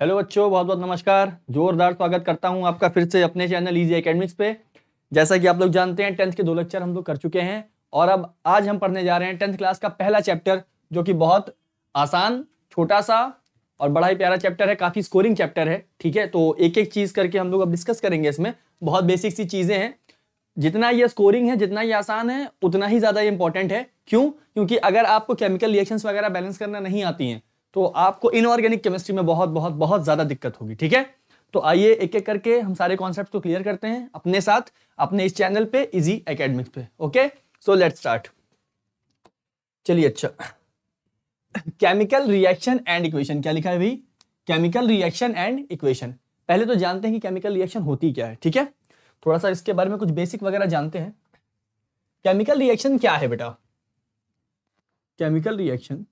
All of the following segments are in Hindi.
हेलो बच्चों, बहुत बहुत नमस्कार। जोरदार स्वागत करता हूं आपका फिर से अपने चैनल इजी एकेडमिक्स पे। जैसा कि आप लोग जानते हैं 10th के 2 लेक्चर हम लोग कर चुके हैं और अब आज हम पढ़ने जा रहे हैं 10th क्लास का पहला चैप्टर, जो कि बहुत आसान, छोटा सा और बड़ा ही प्यारा चैप्टर है। काफी स्कोरिंग चैप्टर है, ठीक है। तो एक एक चीज करके हम लोग अब डिस्कस करेंगे। इसमें बहुत बेसिक सी चीजें हैं। जितना ये स्कोरिंग है, जितना ये आसान है, उतना ही ज्यादा इंपॉर्टेंट है। क्यों? क्योंकि अगर आपको केमिकल रिएक्शंस वगैरह बैलेंस करना नहीं आती हैं तो आपको इनऑर्गेनिक केमिस्ट्री में बहुत बहुत बहुत ज्यादा दिक्कत होगी, ठीक है। तो आइए एक एक करके हम सारे कॉन्सेप्ट को क्लियर करते हैं अपने साथ, अपने इस चैनल पे इजी एकेडमिक्स पे। Okay, so let's start. चलिए, अच्छा, केमिकल रिएक्शन एंड इक्वेशन क्या लिखा है भाई? Chemical reaction and equation. पहले तो जानते हैं कि केमिकल रिएक्शन होती क्या है, ठीक है। थोड़ा सा इसके बारे में कुछ बेसिक वगैरह जानते हैं। केमिकल रिएक्शन क्या है बेटा? केमिकल रिएक्शन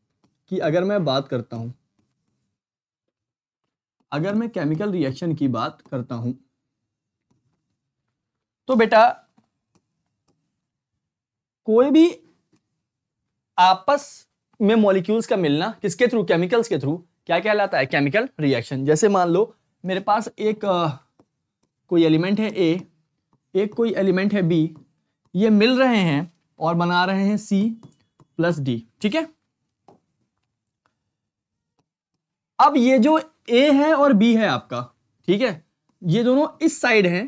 की अगर मैं बात करता हूं, अगर मैं केमिकल रिएक्शन की बात करता हूं तो बेटा कोई भी आपस में मॉलिक्यूल्स का मिलना किसके थ्रू? केमिकल्स के थ्रू, क्या कहलाता है? Chemical reaction. जैसे मान लो मेरे पास एक कोई एलिमेंट है ए, एक कोई एलिमेंट है बी, ये मिल रहे हैं और बना रहे हैं सी प्लस डी, ठीक है। अब ये जो ए है और बी है आपका, ठीक है, ये दोनों इस साइड हैं,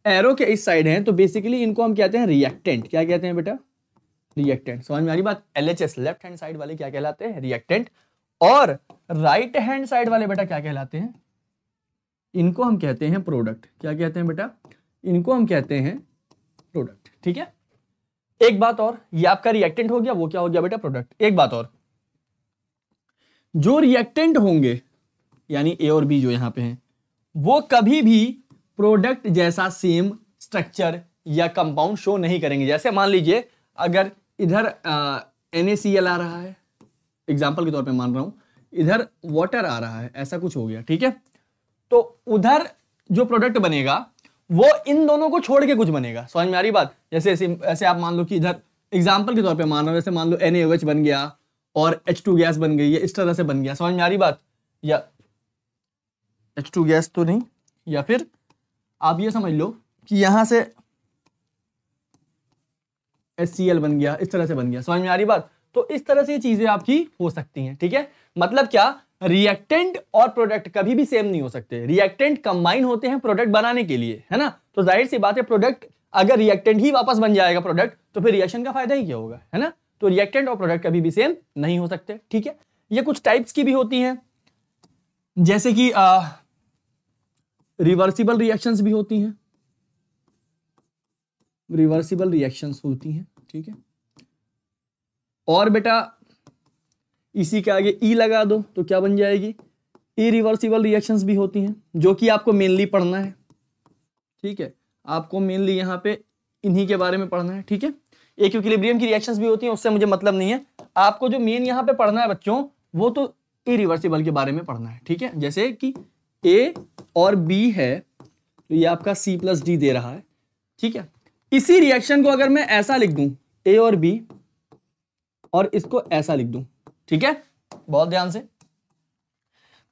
एरो के इस साइड हैं, तो बेसिकली इनको हम कहते हैं रिएक्टेंट। क्या कहते हैं बेटा? रिएक्टेंट। समझ में आ रही बात? एलएचएस, लेफ्ट हैंड साइड वाले क्या कहलाते हैं? रिएक्टेंट। और राइट हैंड साइड वाले बेटा क्या कहलाते हैं? इनको हम कहते हैं प्रोडक्ट। क्या कहते हैं बेटा? इनको हम कहते हैं प्रोडक्ट, ठीक है। एक बात और, ये आपका रिएक्टेंट हो गया, वो क्या हो गया बेटा? प्रोडक्ट। एक बात और, जो रिएक्टेंट होंगे यानी ए और बी जो यहां पे हैं, वो कभी भी प्रोडक्ट जैसा सेम स्ट्रक्चर या कंपाउंड शो नहीं करेंगे। जैसे मान लीजिए अगर इधर NaCl आ रहा है, एग्जांपल के तौर पे मान रहा हूं, इधर वाटर आ रहा है, ऐसा कुछ हो गया, ठीक है। तो उधर जो प्रोडक्ट बनेगा वो इन दोनों को छोड़ के कुछ बनेगा। समझ में आ रही बात? जैसे ऐसे आप मान लो कि इधर एग्जांपल के तौर पे मान रहा हूं, जैसे मान लो NaOH बन गया और H2 गैस बन गई है, इस तरह से बन गया। समझ में आ रही बात? या H2 गैस तो नहीं, या फिर आप ये समझ लो कि यहां से HCl बन गया, इस तरह से बन गया। समझ में आ रही बात? तो इस तरह से ये चीजें आपकी हो सकती हैं, ठीक है। मतलब क्या? रिएक्टेंट और प्रोडक्ट कभी भी सेम नहीं हो सकते। रिएक्टेंट कंबाइन होते हैं प्रोडक्ट बनाने के लिए, है ना। तो जाहिर सी बात है, प्रोडक्ट अगर रिएक्टेंट ही वापस बन जाएगा प्रोडक्ट, तो फिर रिएक्शन का फायदा ही क्या होगा, है ना। तो रिएक्टेंट और प्रोडक्ट कभी भी सेम नहीं हो सकते, ठीक है। ये कुछ टाइप्स की भी होती हैं, जैसे कि रिवर्सिबल रिएक्शंस भी होती हैं, रिवर्सिबल रिएक्शंस होती हैं, ठीक है। और बेटा इसी के आगे ई लगा दो तो क्या बन जाएगी? इरिवर्सिबल रिएक्शंस भी होती हैं, जो कि आपको मेनली पढ़ना है, ठीक है। आपको मेनली यहाँ पे इन्हीं के बारे में पढ़ना है, ठीक है। एक इक्विलिब्रियम की रिएक्शंस भी होती हैं, उससे मुझे मतलब नहीं है। आपको जो मेन यहाँ पे पढ़ना है बच्चों, वो तो इरिवर्सिबल के बारे में पढ़ना है, ठीक है। जैसे कि ए और बी है, तो ये आपका C प्लस डी दे रहा है, ठीक है। इसी रिएक्शन को अगर मैं ऐसा लिख दूं, ए और बी, और इसको ऐसा लिख दूं, ठीक है, बहुत ध्यान से।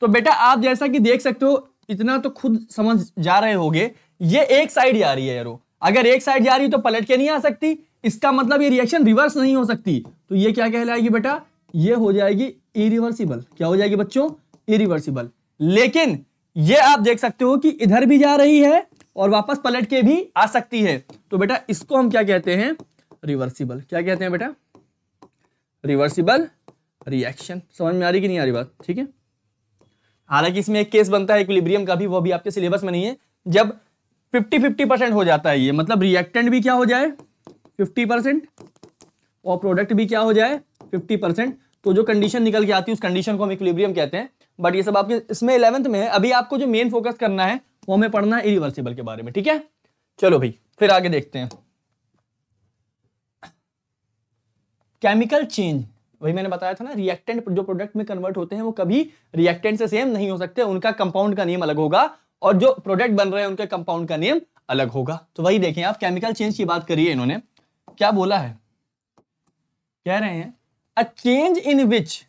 तो बेटा आप जैसा कि देख सकते हो, इतना तो खुद समझ जा रहे होगे, ये एक साइड जा रही है एरो। अगर एक साइड जा रही है तो पलट के नहीं आ सकती, इसका मतलब ये रिएक्शन रिवर्स नहीं हो सकती। तो ये क्या कहलाएगी बेटा? ये हो जाएगी इरिवर्सिबल। क्या हो जाएगी बच्चों? इरिवर्सिबल। लेकिन ये आप देख सकते हो कि इधर भी जा रही है और वापस पलट के भी आ सकती है। तो बेटा इसको हम क्या कहते हैं? रिवर्सिबल। क्या कहते हैं बेटा? Reversible reaction. समझ में आ रही कि नहीं आ रही बात? ठीक है। हालांकि इसमें एक केस बनता है इक्विलिब्रियम का भी, वो भी आपके सिलेबस में नहीं है। जब 50-50% हो जाता है, ये मतलब रिएक्टेंट भी क्या हो जाए? 50% और प्रोडक्ट भी क्या हो जाए? 50%। तो जो कंडीशन निकल के आती है उस कंडीशन को हम इक्विलिब्रियम कहते हैं। बट ये सब आपके इसमें 11th में है। अभी आपको जो मेन फोकस करना है वो हमें पढ़ना है इरिवर्सिबल के बारे में, ठीक है। चलो भाई फिर आगे देखते हैं। केमिकल चेंज, वही मैंने बताया था ना, रिएक्टेंट जो प्रोडक्ट में कन्वर्ट होते हैं वो कभी रिएक्टेंट से सेम नहीं हो सकते। उनका कंपाउंड का नेम अलग होगा और जो प्रोडक्ट बन रहे हैं उनके कंपाउंड का नेम अलग होगा। तो वही देखें आप, केमिकल चेंज की बात करिए। इन्होंने क्या बोला है? कह रहे हैं a change in which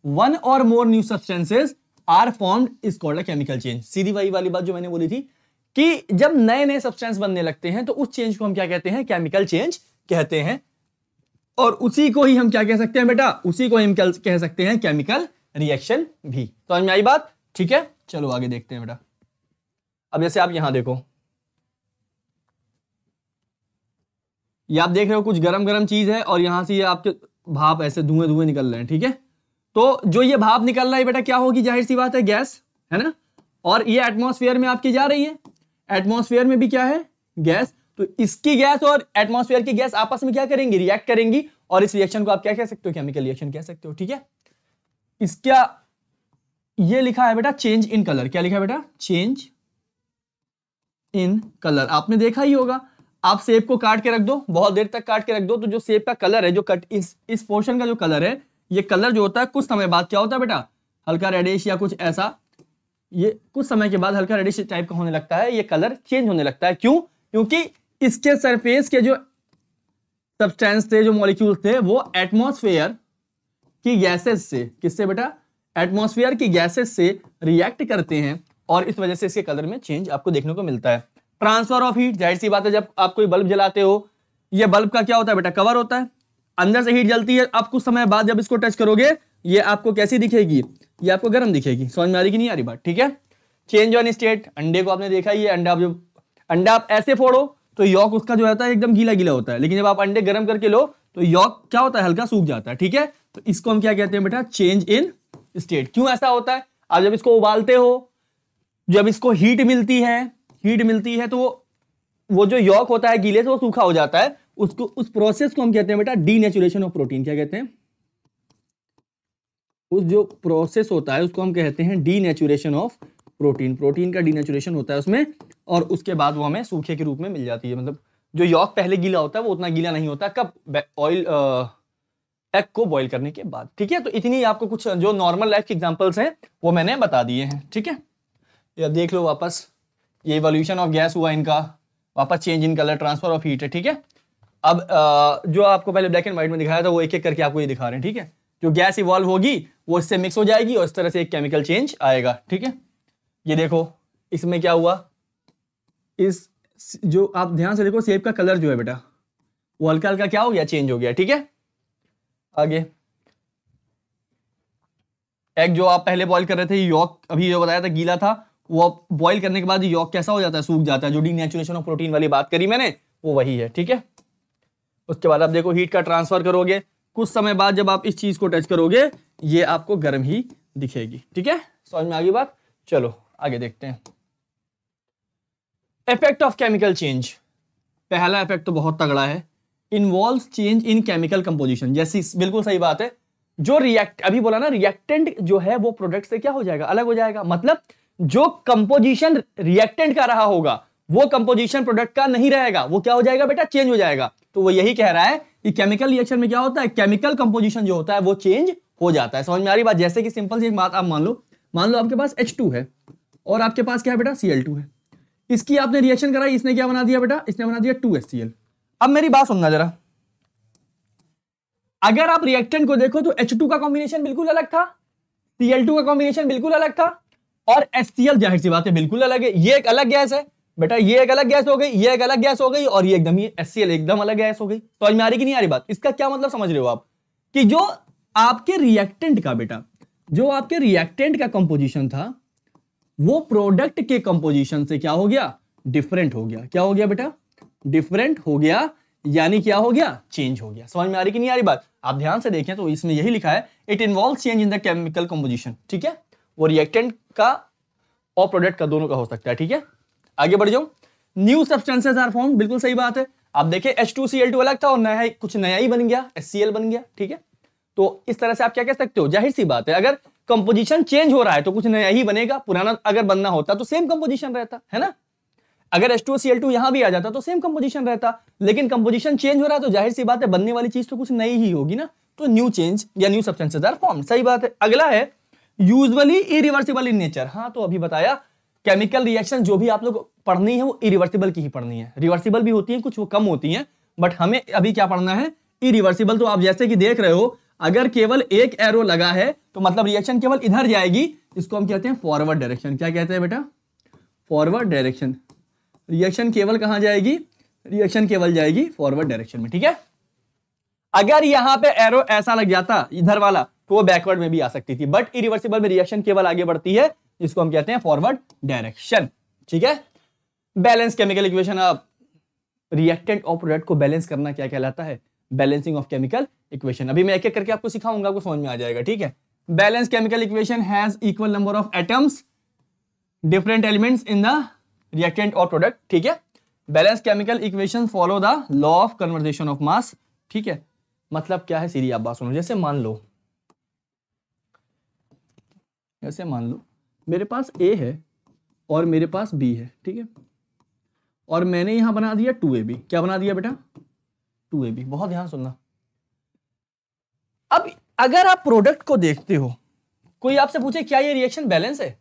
one और more new substances are formed is called a chemical change. सीधी वही वाली बात जो मैंने बोली थी कि जब नए नए सब्सटेंस बनने लगते हैं तो उस चेंज को हम क्या कहते हैं, केमिकल चेंज कहते हैं। और उसी को ही हम क्या कह सकते हैं बेटा, उसी को हम कह सकते हैं केमिकल रिएक्शन भी। तो समझ में आई बात, ठीक है। चलो आगे देखते हैं बेटा। अब जैसे आप यहां देखो, ये आप देख रहे हो कुछ गरम गरम चीज है और यहां से ये आपके भाप ऐसे धुएं धुएं निकल रहे हैं, ठीक है। तो जो ये भाप निकल रहा है बेटा क्या होगी, जाहिर सी बात है गैस, है ना। और ये एटमॉस्फेयर में आपकी जा रही है, एटमॉस्फेयर में भी क्या है, गैस। तो इसकी गैस और एटमॉस्फेयर की गैस आपस में क्या करेंगी, रिएक्ट करेंगी। और इस रिएक्शन को आप क्या कह सकते हो, केमिकल रिएक्शन कह सकते हो, ठीक है। इसका ये लिखा है बेटा चेंज इन कलर। क्या लिखा है बेटा, चेंज इन कलर। आपने देखा ही होगा, आप सेब को काट के रख दो, बहुत देर तक काट के रख दो, तो जो सेब का कलर है, जो कट इस पोर्शन का जो कलर है, ये कलर जो होता है कुछ समय बाद क्या होता है बेटा, हल्का रेडिश या कुछ ऐसा, ये कुछ समय के बाद हल्का रेडिश टाइप का होने लगता है, ये कलर चेंज होने लगता है। क्यों, क्योंकि इसके सरफेस के जो सब्सटेंस थे, जो मॉलिक्यूल्स थे, वो एटमॉस्फेयर की गैसेस से, किससे बेटा, एटमॉस्फेयर की गैसेस से रिएक्ट करते हैं और इस वजह से इसके कलर में चेंज आपको देखने को मिलता है। ट्रांसफर ऑफ हीट, जाहिर सी बात है, जब आप कोई बल्ब जलाते हो, ये बल्ब का क्या होता है बेटा, कवर होता है, अंदर से हीट जलती है। अब कुछ समय बाद जब इसको टच करोगे, ये आपको कैसी दिखेगी, ये आपको गर्म दिखेगी। समझ में आ रही कि नहीं आ रही बात, ठीक है। चेंज ऑन स्टेट, अंडे को आपने देखा ही है, अंडा आप ऐसे फोड़ो तो यॉक उसका जो होता है एकदम गीला गीला होता है, लेकिन जब आप अंडे गर्म करके लो तो यॉक क्या होता है, हल्का सूख जाता है, ठीक है। तो इसको हम क्या कहते हैं बेटा, चेंज इन स्टेट। क्यों ऐसा होता है, आप जब इसको उबालते हो, जब इसको हीट मिलती है तो वो जो यॉक होता है गीले से, वो सूखा हो जाता है। उसको, उस प्रोसेस को हम कहते हैं बेटा डीनेचुरेशन ऑफ प्रोटीन। क्या कहते हैं, उस जो प्रोसेस होता है उसको हम कहते हैं डीनेचुरेशन ऑफ प्रोटीन। प्रोटीन का डीनेचुरेशन होता है उसमें, और उसके बाद वो हमें सूखे के रूप में मिल जाती है। मतलब जो यॉक पहले गीला होता है वो उतना गीला नहीं होता, कब, ऑयल एग को बॉईल करने के बाद, ठीक है। तो इतनी आपको कुछ जो नॉर्मल लाइफ के एग्जांपल्स हैं वो मैंने बता दिए हैं, ठीक है। या देख लो वापस, ये इवोल्यूशन ऑफ गैस हुआ इनका, वापस change in colour, transfer of heat है, ठीक है। अब जो आपको पहले ब्लैक एंड व्हाइट में दिखाया था, वो एक एक करके आपको ये दिखा रहे हैं, ठीक है। जो गैस इवॉल्व होगी वो इससे मिक्स हो जाएगी और इस तरह से एक केमिकल चेंज आएगा, ठीक है। ये देखो इसमें क्या हुआ, इस जो आप ध्यान से देखो, सेब का कलर जो है बेटा वो हल्का हल्का क्या हो गया, चेंज हो गया, ठीक है। आगे एग जो आप पहले बॉईल कर रहे थे, यॉक अभी जो बताया था गीला था, वो बॉईल करने के बाद यॉक कैसा हो जाता है, सूख जाता है। जो डीनेचुरेशन ऑफ प्रोटीन वाली बात करी मैंने, वो वही है, ठीक है। उसके बाद आप देखो हीट का ट्रांसफर करोगे, कुछ समय बाद जब आप इस चीज को टच करोगे, ये आपको गर्म ही दिखेगी, ठीक है। समझ में आ गई बात। चलो आगे देखते हैं। इफेक्ट ऑफ केमिकल चेंज, पहला इफेक्ट तो बहुत तगड़ा है, involves change in chemical composition. जैसी बिल्कुल सही बात है, जो रिएक्ट अभी बोला ना, रिएक्टेंट जो है वो प्रोडक्ट से क्या हो जाएगा, अलग हो जाएगा। मतलब जो कंपोजिशन रिएक्टेंट का रहा होगा वो कंपोजिशन प्रोडक्ट का नहीं रहेगा, वो क्या हो जाएगा बेटा, चेंज हो जाएगा। तो वो यही कह रहा है कि केमिकल रिएक्शन में क्या होता है, केमिकल कंपोजिशन जो होता है वो चेंज हो जाता है। समझ में आ रही बात। जैसे कि सिंपल सी एक बात आप मान लो आपके पास H2 है और आपके पास क्या है बेटा, Cl2 है। इसकी आपने रिएक्शन कराई, इसने क्या बना दिया बेटा, इसने बना दिया 2HCl। अब मेरी बात सुनना जरा, अगर आप रिएक्टेंट को देखो तो H2 का कॉम्बिनेशन बिल्कुल अलग था, Cl2 का कॉम्बिनेशन बिल्कुल अलग था, और HCl जाहिर सी बात है बिल्कुल अलग है। ये एक अलग गैस है बेटा, ये एक अलग गैस हो गई, ये एक अलग गैस हो गई, और ये एकदम ही HCl एकदम अलग गैस हो गई। समझ में आ रही कि नहीं आ रही बात। इसका क्या मतलब समझ रहे हो आप, कि जो आपके रिएक्टेंट का बेटा, जो आपके रिएक्टेंट का कंपोजिशन था वो प्रोडक्ट के कंपोजिशन से क्या हो गया, डिफरेंट हो गया। क्या हो गया बेटा, डिफरेंट हो गया, यानी क्या हो गया, चेंज हो गया। समझ में आ रही कि नहीं आ रही बात। आप ध्यान से देखें तो इसमें यही लिखा है, it involve change in the chemical composition, ठीक है। वो रिएक्टेंट का और प्रोडक्ट का, दोनों का हो सकता है, ठीक है। आगे बढ़ जाओ। न्यू सब्सटेंसेस आर फॉर्म, बिल्कुल सही बात है। आप देखें H2Cl2 अलग था और नया कुछ नया ही बन गया, HCl बन गया, ठीक है। तो इस तरह से आप क्या कह सकते हो, जाहिर सी बात है, अगर कंपोजिशन चेंज हो रहा है तो कुछ नया ही बनेगा, पुराना अगर बनना होता तो सेम कंपोजिशन रहता, है ना। अगर H2Cl2 यहां भी आ जाता तो सेम कंपोजिशन रहता, लेकिन कंपोजिशन चेंज हो रहा है तो जाहिर सी बात है बनने वाली चीज तो कुछ नई ही होगी ना। तो न्यू चेंज या न्यू सब्सटेंसेस आर फॉर्म्ड, सही बात है। अगला है यूजुअली इरिवर्सिबल इन नेचर। हाँ, तो अभी बताया केमिकल रिएक्शन जो भी आप लोग पढ़नी है वो इरिवर्सिबल की ही पढ़नी है। रिवर्सिबल भी होती है कुछ, वो कम होती हैं, बट हमें अभी क्या पढ़ना है, इरिवर्सिबल। तो आप जैसे कि देख रहे हो, अगर केवल एक एरो लगा है तो मतलब रिएक्शन केवल इधर जाएगी, इसको हम कहते हैं फॉरवर्ड डायरेक्शन। क्या कहते हैं बेटा? Forward direction. रिएक्शन केवल कहां जाएगी? रिएक्शन केवल जाएगी फॉरवर्ड डायरेक्शन में, ठीक है। अगर यहां पे एरो ऐसा लग जाता इधर वाला तो वो बैकवर्ड में भी आ सकती थी, बट इरिवर्सिबल में रिएक्शन केवल आगे बढ़ती है, इसको हम कहते हैं फॉरवर्ड डायरेक्शन, ठीक है। बैलेंस केमिकल इक्वेशन, आप रिएक्टेंट और प्रोडक्ट को बैलेंस करना क्या कहलाता है? Balancing of chemical equation. अभी मैं एक एक करके आपको सिखाऊंगा, आपको समझ में आ जाएगा, ठीक है। Balance chemical equation has equal number of atoms different elements in the reactant और प्रोडक्ट, ठीक है। Balance chemical equation follow the law of conversation of mass, ठीक है। मतलब क्या है? सीधी आप बात सुनो। जैसे मान लो मेरे पास A है और मेरे पास B है, ठीक है, और मैंने यहां बना दिया 2AB। क्या बना दिया बेटा? 2AB। बहुत ध्यान सुनना। अब अगर आप प्रोडक्ट को देखते हो, कोई आपसे पूछे क्या ये रिएक्शन बैलेंस है,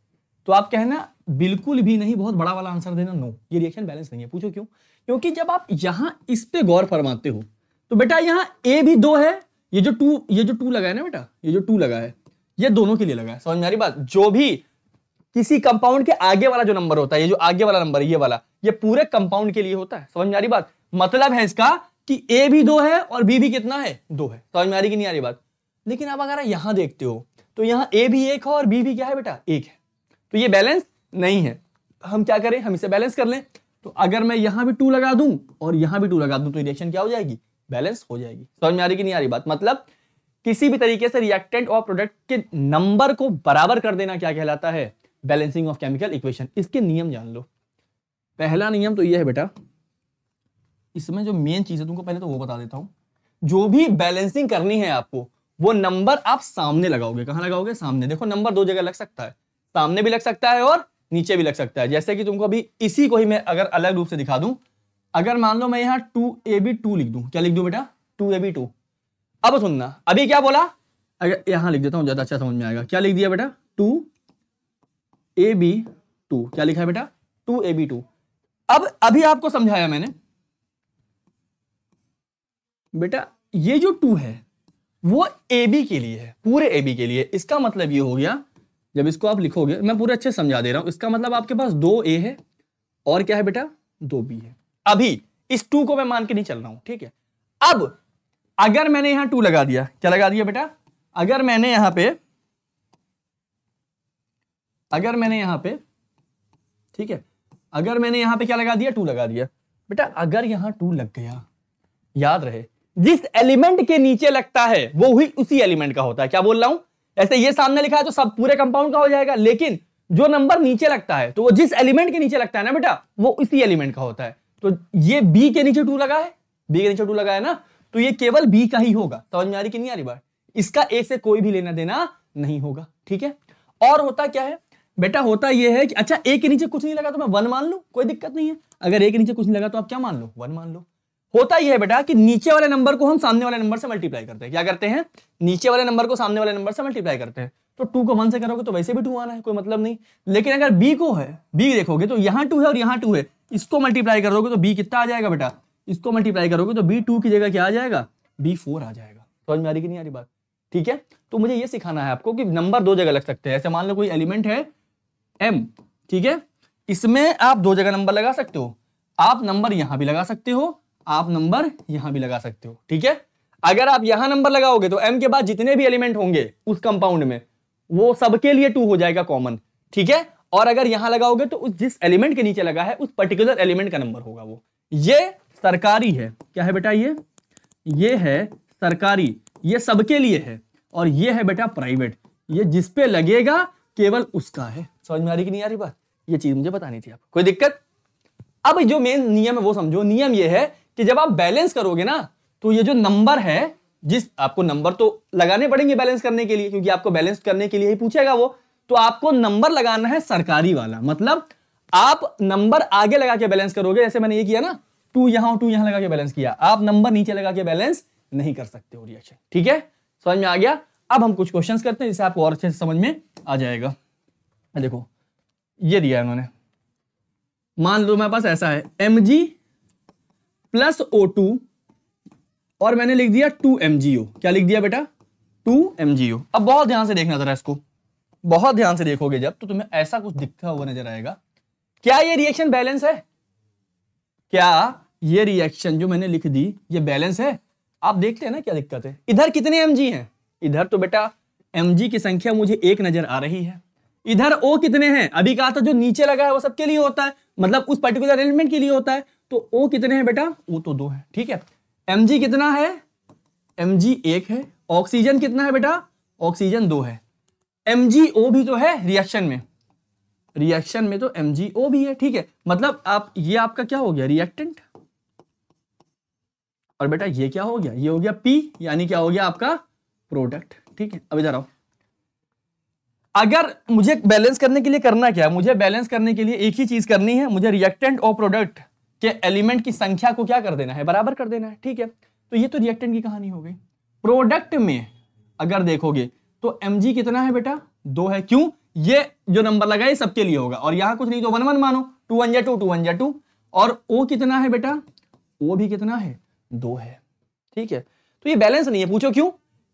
तो आप कहना बिल्कुल भी नहीं, बहुत बड़ा वाला आंसर देना, नो, ये रिएक्शन बैलेंस नहीं है। पूछो क्यों? क्योंकि जब आप यहां इस पे गौर फरमाते हो तो बेटा यहां A भी 2 है, ये जो 2 लगा है ना बेटा, ये जो 2 लगा है ये दोनों के लिए लगा है। समझ में आ रही बात? जो भी किसी कंपाउंड के आगे वाला जो नंबर होता है, ये जो आगे वाला नंबर, ये वाला, ये पूरे कंपाउंड के लिए होता है। समझ में आ रही बात? मतलब है इसका कि A भी 2 है और B भी कितना है? 2 है। समझ में आ रही कि नहीं आ रही बात? लेकिन अब अगर यहां देखते हो तो यहां A भी 1 है और B भी क्या है बेटा? 1 है। तो ये बैलेंस नहीं है। हम क्या करें? हम इसे बैलेंस कर लें। तो अगर मैं यहां भी 2 लगा दूं और यहां भी 2 लगा दूं तो रिएक्शन क्या हो जाएगी? बैलेंस हो जाएगी। समझ में आ रही कि नहीं आ रही बात? मतलब किसी भी तरीके से रिएक्टेंट और प्रोडक्ट के नंबर को बराबर कर देना क्या कहलाता है? Balancing of chemical equation. इसके नियम जान लो। पहला नियम तो यह है बेटा, इसमें जो मेन चीज है तुमको पहले तो वो बता देता हूं। जो भी बैलेंसिंग करनी है आपको, वो नंबर आप सामने लगाओगे। कहां लगाओगे? सामने। देखो नंबर 2 जगह लग सकता है, सामने भी लग सकता है और नीचे भी लग सकता है। जैसे कि तुमको अभी इसी को ही मैं अगर अलग रूप से दिखा दूं, अगर मान लो मैं यहां 2AB2 लिख दूं, क्या लिख दूं बेटा? 2AB2। अब सुनना, अभी क्या बोला? अगर यहां लिख देता हूं ज्यादा अच्छा समझ में आएगा। क्या लिख दिया बेटा? 2AB2। क्या लिखा है बेटा? 2AB2। अब अभी आपको समझाया मैंने बेटा, ये जो 2 है वो AB के लिए है, पूरे AB के लिए। इसका मतलब ये हो गया, जब इसको आप लिखोगे, मैं पूरे अच्छे समझा दे रहा हूं, इसका मतलब आपके पास 2A है और क्या है बेटा? 2B है। अभी इस 2 को मैं मान के नहीं चल रहा हूं, ठीक है। अब अगर मैंने यहां 2 लगा दिया, क्या लगा दिया बेटा? अगर मैंने यहां पे ठीक है, अगर मैंने यहां पे क्या लगा दिया? 2 लगा दिया बेटा। अगर यहां 2 लग गया, याद रहे जिस एलिमेंट के नीचे लगता है वो ही उसी एलिमेंट का होता है। क्या बोल रहा हूं? ऐसे ये सामने लिखा है तो सब पूरे कंपाउंड का हो जाएगा, लेकिन जो नंबर नीचे लगता है तो वो जिस एलिमेंट के नीचे लगता है ना बेटा, वो उसी एलिमेंट का होता है। तो ये B के नीचे 2 लगा है, B के नीचे 2 लगा है ना, तो ये केवल B का ही होगा। समझ में आ रही कि नहीं आ रही बात? इसका A से कोई भी लेना देना नहीं होगा, ठीक है। और होता क्या है बेटा? होता यह है कि अच्छा A के नीचे कुछ नहीं लगा तो मैं 1 मान लूं, कोई दिक्कत नहीं है। अगर A के नीचे कुछ नहीं लगा तो आप क्या मान लो? 1 मान लो। होता यह है बेटा कि नीचे वाले नंबर को हम सामने वाले नंबर से मल्टीप्लाई करते हैं। क्या करते हैं? नीचे वाले नंबर को सामने वाले नंबर से मल्टीप्लाई करते हैं। तो 2 को 1 से करोगे तो वैसे भी 2 आना है, कोई मतलब नहीं। लेकिन अगर B को है, B देखोगे तो यहां 2 है और यहां 2 है, इसको मल्टीप्लाई करोगे तो B कितना आ जाएगा बेटा? इसको मल्टीप्लाई करोगे तो B 2 की जगह क्या आ जाएगा? B 4 आ जाएगा। समझ में आ रही कि नहीं आ रही बात? ठीक है। तो मुझे ये सिखाना है आपको कि नंबर 2 जगह लग सकते हैं। ऐसे मान लो कोई एलिमेंट है M, ठीक है, इसमें आप 2 जगह नंबर लगा सकते हो। आप नंबर यहां भी लगा सकते हो, आप नंबर यहां भी लगा सकते हो, ठीक है। अगर आप यहां नंबर लगाओगे तो M के बाद जितने भी एलिमेंट होंगे उस कंपाउंड में, वो सबके लिए 2 हो जाएगा कॉमन, ठीक है। और अगर यहां लगाओगे तो उस जिस एलिमेंट के नीचे लगा है उस पर्टिकुलर एलिमेंट का नंबर होगा वो। ये सरकारी है। क्या है बेटा? ये है सरकारी, ये सबके लिए है। और ये है बेटा प्राइवेट, ये जिस पे लगेगा केवल उसका है। समझ में आ रही कि नहीं आ रही बात? ये चीज मुझे बतानी थी आपको। कोई दिक्कत? अब जो मेन नियम है वो समझो। नियम ये है कि जब आप बैलेंस करोगे ना, तो ये जो नंबर है, जिस आपको नंबर तो लगाने पड़ेंगे बैलेंस करने के लिए, क्योंकि आपको बैलेंस करने के लिए ही पूछेगा वो, तो आपको नंबर लगाना है सरकारी वाला। मतलब आप नंबर आगे लगा के बैलेंस करोगे। जैसे मैंने ये किया ना, 2 यहां लगा के बैलेंस किया। आप नंबर नीचे लगा के बैलेंस नहीं कर सकते हो रिएक्शन, ठीक है। समझ में आ गया? अब हम कुछ क्वेश्चंस करते हैं जिससे आपको और अच्छे से समझ में आ जाएगा। देखो ये दिया है उन्होंने, मान लो मेरे पास ऐसा है Mg प्लस O2 और मैंने लिख दिया 2MgO। क्या लिख दिया बेटा? 2MgO। अब बहुत ध्यान से देखना जरा इसको। बहुत ध्यान से देखोगे जब, तो तुम्हें ऐसा कुछ दिखता हुआ नजर आएगा। क्या ये रिएक्शन बैलेंस है? क्या ये रिएक्शन जो मैंने लिख दी ये बैलेंस है? आप देखते हैं ना क्या दिक्कत है। इधर कितने mg हैं? इधर तो बेटा mg की संख्या मुझे 1 नजर आ रही है। इधर O कितने हैं? अभी कहा था जो नीचे लगा है वो सबके लिए होता है, मतलब उस पर्टिकुलर एलिमेंट के लिए होता है। तो O कितने हैं बेटा? O तो 2 है, ठीक है। mg कितना है? mg 1 है। ऑक्सीजन कितना है बेटा? ऑक्सीजन 2 है। MgO भी तो है रिएक्शन में, रिएक्शन में तो MgO भी है, ठीक है। मतलब आप ये आपका क्या हो गया? रिएक्टेंट। और बेटा ये क्या हो गया? ये हो गया P, यानी क्या हो गया आपका? प्रोडक्ट, ठीक है। अब इधर आओ, अगर मुझे बैलेंस करने के लिए करना क्या है? मुझे बैलेंस करने के लिए एक ही चीज करनी है, मुझे रिएक्टेंट और प्रोडक्ट के एलिमेंट की संख्या को क्या कर देना है? बराबर कर देना है, ठीक है। तो ये तो रिएक्टेंट की कहानी हो गई। प्रोडक्ट में अगर देखोगे तो mg कितना है बेटा? 2 है। क्यों? ये जो नंबर लगा है सबके लिए होगा, और यहां कुछ नहीं तो 1 1 मानो, 2 1 2 2 1 2। और O कितना है बेटा? O भी कितना है? 2 है, ठीक है। तो ये बैलेंस नहीं है। पूछो क्यों?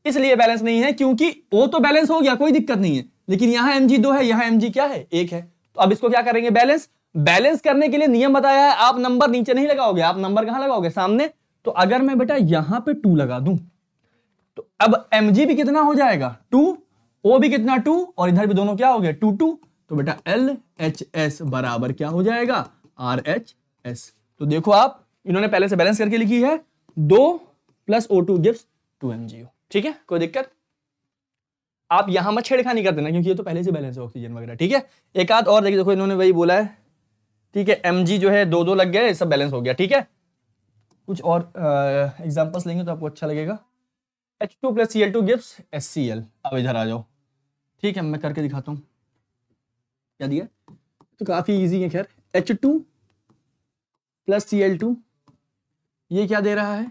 इसलिए बैलेंस नहीं है क्योंकि O तो बैलेंस हो गया, कोई दिक्कत नहीं है, लेकिन यहां mg 2 है, यहां mg क्या है? 1 है। तो अब इसको क्या करेंगे? बैलेंस। बैलेंस करने के लिए नियम बताया है, आप नंबर नीचे नहीं लगाओगे, आप नंबर कहां लगाओगे? सामने। तो अगर मैं बेटा यहां पे 2 लगा दूं तो अब mg भी कितना हो जाएगा? 2, O भी कितना? 2, और इधर भी दोनों क्या हो गए? 2 2। तो बेटा LHS बराबर क्या हो जाएगा? RHS। तो देखो आप, इन्होंने पहले से बैलेंस करके लिखी है, 2 + O2 गिव्स 2 MgO, ठीक है। कोई दिक्कत? आप यहां मत छेड़खानी कर देना क्योंकि ये तो पहले से बैलेंस है ऑक्सीजन वगैरह, ठीक है। एक आध और देखो, इन्होंने वही बोला है, ठीक है। mg जो है 2 2 लग गए, सब बैलेंस हो गया, ठीक है। कुछ और एग्जांपल्स लेंगे तो आपको अच्छा लगेगा। H2 + Cl2 gives HCl। अब इधर आ जाओ, ठीक है, मैं करके दिखाता हूं क्या दिया। तो काफी इजी है। खैर, H2 + Cl2 ये क्या दे रहा है?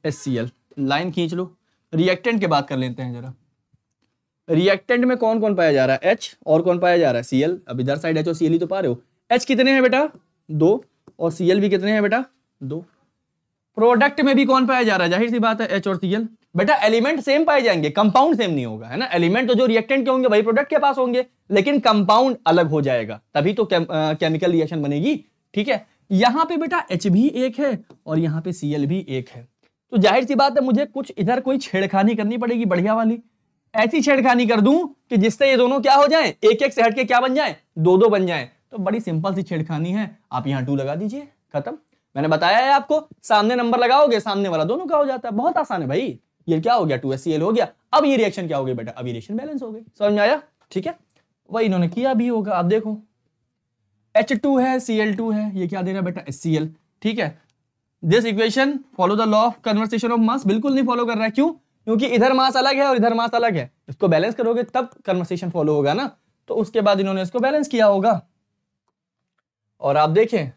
HCl। लाइन खींच लो। रिएक्टेंट की बात कर लेते हैं जरा। रिएक्टेंट में कौन कौन पाया जा रहा है? H, और कौन पाया जा रहा है? Cl। अब इधर साइड H और Cl ही तो पा रहे हो। H कितने हैं बेटा? 2, और Cl भी कितने हैं बेटा? 2। प्रोडक्ट में भी कौन पाया जा रहा है? जाहिर सी बात है H और Cl। बेटा एलिमेंट सेम पाए जाएंगे, कंपाउंड सेम नहीं होगा, है ना। एलिमेंट तो जो रिएक्टेंट के होंगे वही प्रोडक्ट के पास होंगे, लेकिन कंपाउंड अलग हो जाएगा, तभी तो केमिकल रिएक्शन बनेगी, ठीक है। यहां पे बेटा H भी 1 है और यहां पे Cl भी 1 है। तो जाहिर सी बात है मुझे कुछ इधर कोई छेड़खानी करनी पड़ेगी, बढ़िया वाली। ऐसी छेड़खानी कर दूं कि जिससे ये दोनों क्या हो जाएं? एक एक से हटके क्या बन जाएं? 2 2 बन जाएं। तो बड़ी सिंपल सी छेड़खानी है, आप यहां 2 लगा दीजिए, खत्म। मैंने बताया है आपको, सामने नंबर लगाओगे सामने वाला दोनों का हो जाता है, बहुत आसान है भाई। ये क्या हो गया? 2HCl हो गया। अब ये रिएक्शन क्या हो गई बेटा? अब ये रिएक्शन बैलेंस हो गई। समझ में आया? ठीक है, वही इन्होंने किया भी होगा। आप देखो H2 है, Cl2 है, ये क्या दे रहा है बेटा? HCl, ठीक है। This equation follow the law of conversation of mass, बिल्कुल नहीं फॉलो कर रहा है। क्यों? क्योंकि इधर मास अलग है और इधर मास अलग है। इसको बैलेंस करोगे तब कन्वर्सेशन फॉलो होगा ना। तो उसके बाद इन्होंने इसको बैलेंस किया होगा। और आप देखें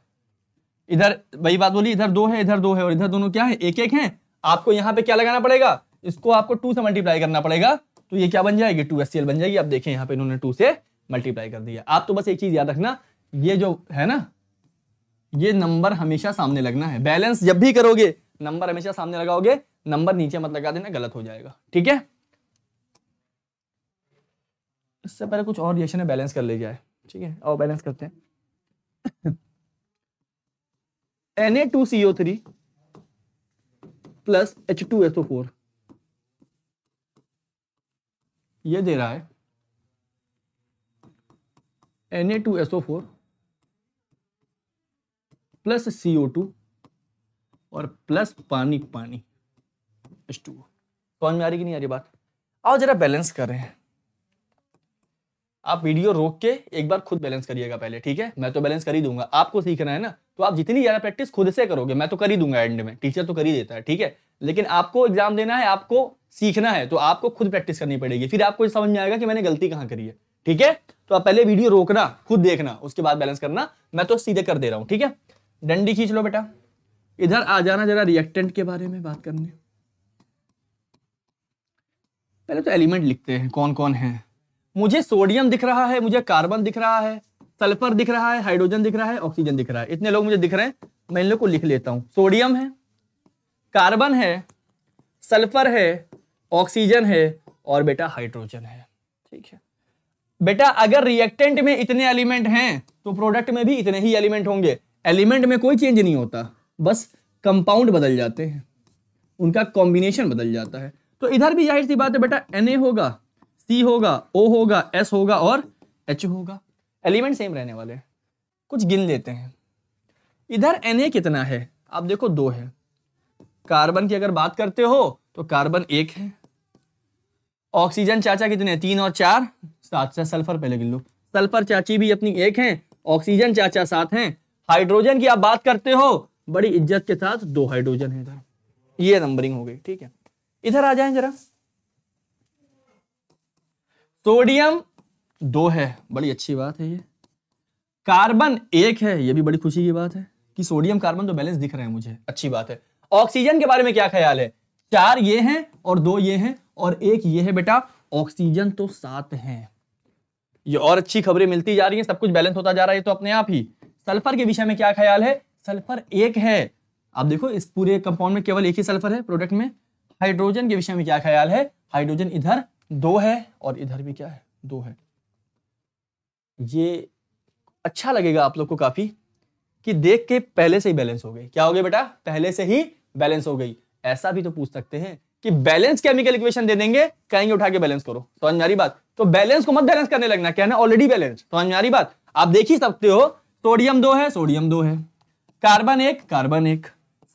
इधर वही बात बोली, इधर 2 है, इधर 2 है, और इधर दोनों क्या है? 1 1 है। आपको यहां पे क्या लगाना पड़ेगा? इसको आपको 2 से मल्टीप्लाई करना पड़ेगा, तो ये क्या बन जाएगी? 2HCl बन जाएगी। आप देखें यहां पे इन्होंने 2 से मल्टीप्लाई कर दिया। आप तो बस एक चीज याद रखना, ये जो है ना, ये नंबर हमेशा सामने लगना है। बैलेंस जब भी करोगे नंबर हमेशा सामने लगाओगे, नंबर नीचे मत लगा देना, गलत हो जाएगा, ठीक है। इससे पहले कुछ और रिएक्शन है, बैलेंस कर ले जाए, ठीक है। और बैलेंस करते हैं। Na2CO3 + H2SO4 ये दे रहा है Na2SO4 + CO2 और प्लस पानी पानी H2O। समझ में आ रही कि नहीं आ रही बात? आओ जरा बैलेंस कर रहे हैं। आप वीडियो रोक के एक बार खुद बैलेंस करिएगा पहले, ठीक है। मैं तो बैलेंस कर ही दूंगा, आपको सीखना है ना, तो आप जितनी ज्यादा प्रैक्टिस खुद से करोगे, मैं तो कर ही दूंगा एंड में, टीचर तो कर ही देता है, ठीक है। लेकिन आपको एग्जाम देना है, आपको सीखना है, तो आपको खुद प्रैक्टिस करनी पड़ेगी, फिर आपको समझ में आएगा कि मैंने गलती कहां करी है, ठीक है। तो आप पहले वीडियो रोकना, खुद देखना, उसके बाद बैलेंस करना। मैं तो सीधे कर दे रहा हूं, ठीक है। डंडी खींच लो बेटा, इधर आ जाना जरा रिएक्टेंट के बारे में बात करने। पहले तो एलिमेंट लिखते हैं कौन कौन है। मुझे सोडियम दिख रहा है, मुझे कार्बन दिख रहा है, सल्फर दिख रहा है, हाइड्रोजन दिख रहा है, ऑक्सीजन दिख रहा है। इतने लोग मुझे दिख रहे हैं, मैं इन लोग को लिख लेता हूं। सोडियम है, कार्बन है, सल्फर है, ऑक्सीजन है और बेटा हाइड्रोजन है, ठीक है। बेटा अगर रिएक्टेंट में इतने एलिमेंट हैं तो प्रोडक्ट में भी इतने ही एलिमेंट होंगे। एलिमेंट में कोई चेंज नहीं होता, बस कंपाउंड बदल जाते हैं, उनका कॉम्बिनेशन बदल जाता है। तो इधर भी जाहिर सी बात है बेटा, Na होगा, C होगा, O होगा, S होगा और H होगा, एलिमेंट सेम रहने वाले हैं। कुछ गिन लेते हैं। इधर Na कितना है, आप देखो 2 है। कार्बन की अगर बात करते हो तो कार्बन 1 है। ऑक्सीजन चाचा कितने हैं, 3 और 4 7 से। सल्फर पहले गिन लो, सल्फर चाची भी अपनी 1 है, ऑक्सीजन चाचा 7 हैं। हाइड्रोजन की आप बात करते हो, बड़ी इज्जत के साथ 2 हाइड्रोजन है इधर। ये नंबरिंग हो गई, ठीक है। इधर आ जाएं जरा, सोडियम 2 है, बड़ी अच्छी बात है। ये कार्बन 1 है, ये भी बड़ी खुशी की बात है कि सोडियम कार्बन तो बैलेंस दिख रहे हैं मुझे, अच्छी बात है। ऑक्सीजन के बारे में क्या ख्याल है, 4 ये हैं और 2 ये हैं और 1 ये है बेटा। ऑक्सीजन तो 7 हैं, ये और अच्छी खबरें मिलती जा रही हैं, सब कुछ बैलेंस होता जा रहा है तो अपने आप ही। सल्फर के विषय में क्या ख्याल है, सल्फर 1 है। आप देखो इस पूरे कंपाउंड में केवल 1 ही सल्फर है प्रोडक्ट में। हाइड्रोजन के विषय में क्या ख्याल है, हाइड्रोजन इधर 2 है और इधर भी क्या है, 2 है। ये अच्छा लगेगा आप लोग को काफी कि देख के पहले से ही बैलेंस हो गई। क्या हो गई बेटा, पहले से ही बैलेंस हो गई। ऐसा भी तो पूछ सकते हैं कि बैलेंस केमिकल इक्वेशन दे देंगे, कहेंगे उठा के बैलेंस करो, समझ में आ रही बात। तो बैलेंस को मत बैलेंस करने लगना, कहना ऑलरेडी बैलेंस, समझ में आ रही बात। आप देख ही सकते हो, सोडियम 2 है, सोडियम 2 है, carbon 1, carbon 1,